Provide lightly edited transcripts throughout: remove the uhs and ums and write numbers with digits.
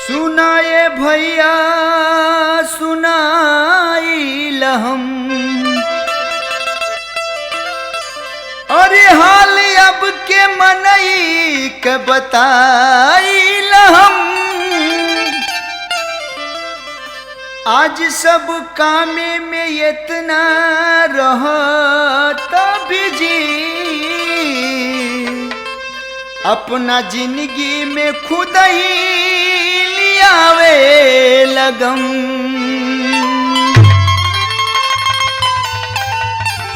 सुनाए भैया सुनाई लहम, अरे हाल अब के मनई के बताई लहम। आज सब कामे में इतना रहत बिजी, अपना जिंदगी में खुद ही लियावे लगम।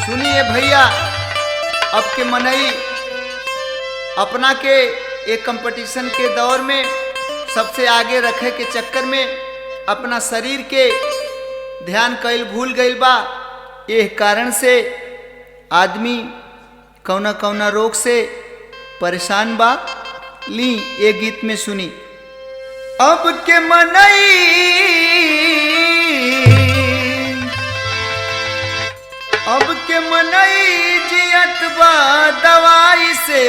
सुनिए भैया, अब के मनई अपना के एक कंपटीशन के दौर में सबसे आगे रखे के चक्कर में अपना शरीर के ध्यान कईल भूल गईल बा। एह कारण से आदमी कौना कौना रोग से परेशान बा। ली ये गीत में सुनी। अब के मनई, अब के मनई जियत बा दवाई से,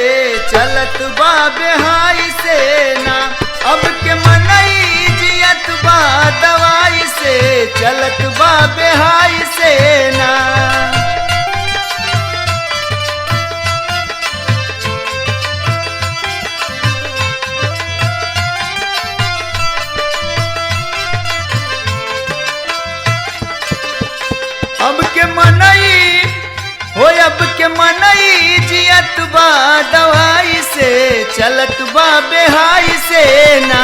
चलत बा बेहाई से ना। अब के मनई जियत बा दवाई से, चलत बा बेहाई से ना। अब के मनई हो, अब के मनई जियत बा दवाई से, चलत बा बेहाई से ना।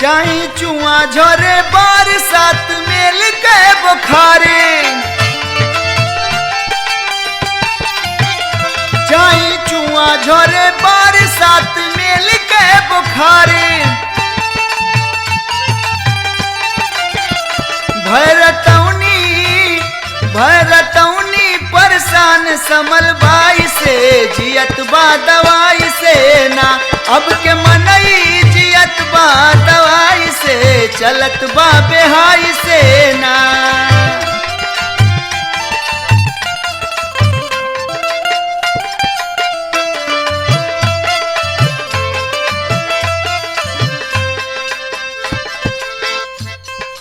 चाहे चुआ झरे बरसात मेल के बुखारे, चाहे चुआ झरे बरसात मेल के बुखारे। भैरतौनी परेशान समल बाई से, जियत बा दवाई से ना। अब के मनई जियत बा दवाई से, चलत बा बेहाई से ना।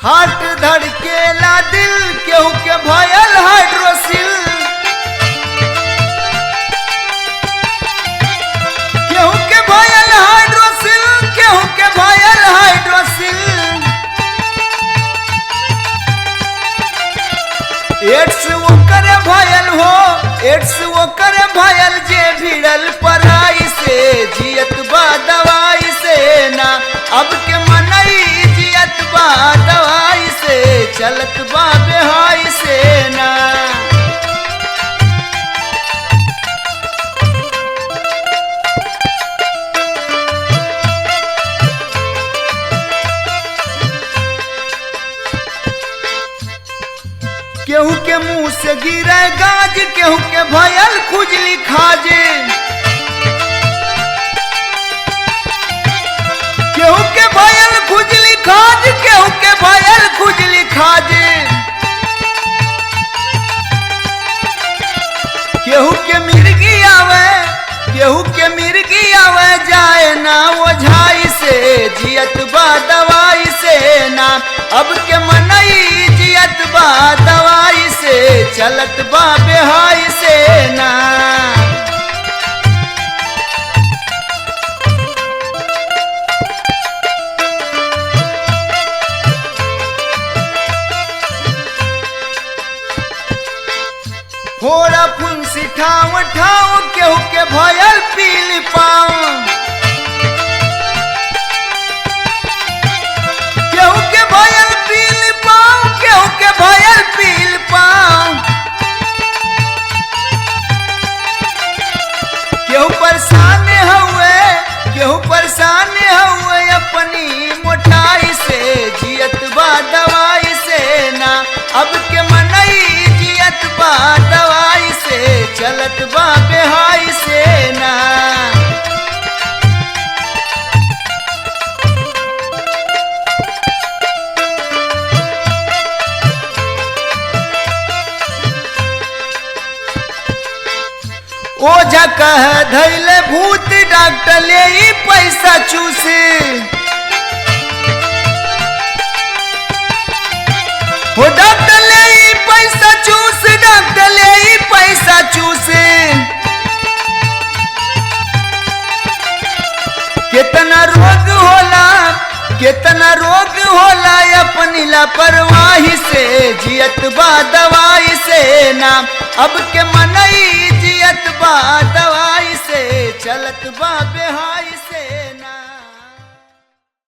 हार्ट धड़केला दिल केहू के भयल हाइड्रोसिल, केहू के भयल हाइड्रोसिल, केहू के भयल हाइड्रोसिल। एड्स वो करे भयल हो, एड्स वो करे भयल जे भिड़ल पराई से, जियत बा दवाई से ना। अब के मनई जियत बा दवाई से, चलत बा बेहाई से ना। केहू के मुंह से गिरे गाज, केहू के भयल खुजली खाजे, केहू के भयल खुजली खाज, केहू के भयल खुजली खाजे। केहू के मिर्गी आवे, केहू के मिर्गी आवे जाए ना ओझाई से, जियत बा दवाई से ना। अब के मनई जियत बा दवाई से, चलत बा बेहाई से ना। फोड़ा फुंसी ठाव ठाव, केहू के भयल पील पाँव, केहू के भयल पील पाँव, केहू के भयल पील पाँव। केहू परेशान हुए, केहू परेशान हुए अपनी मोटाई से, जियत बा दवाई से ना। अब के मनई जियत बा दवाई से, से चलत बा बेहाई से ना। ओझा कह धैले भूत डॉक्टर ले ही पैसा चूसे, हो डॉक्टर ले ही पैसा चूस, डॉक्टर ले ही पैसा चूसे। कितना रोग होला, कितना रोग होला अपनी लापरवाही से, जियत बा दवाई से ना। अब के मनई जियत बा दवाई से चलत बा बेहाई से।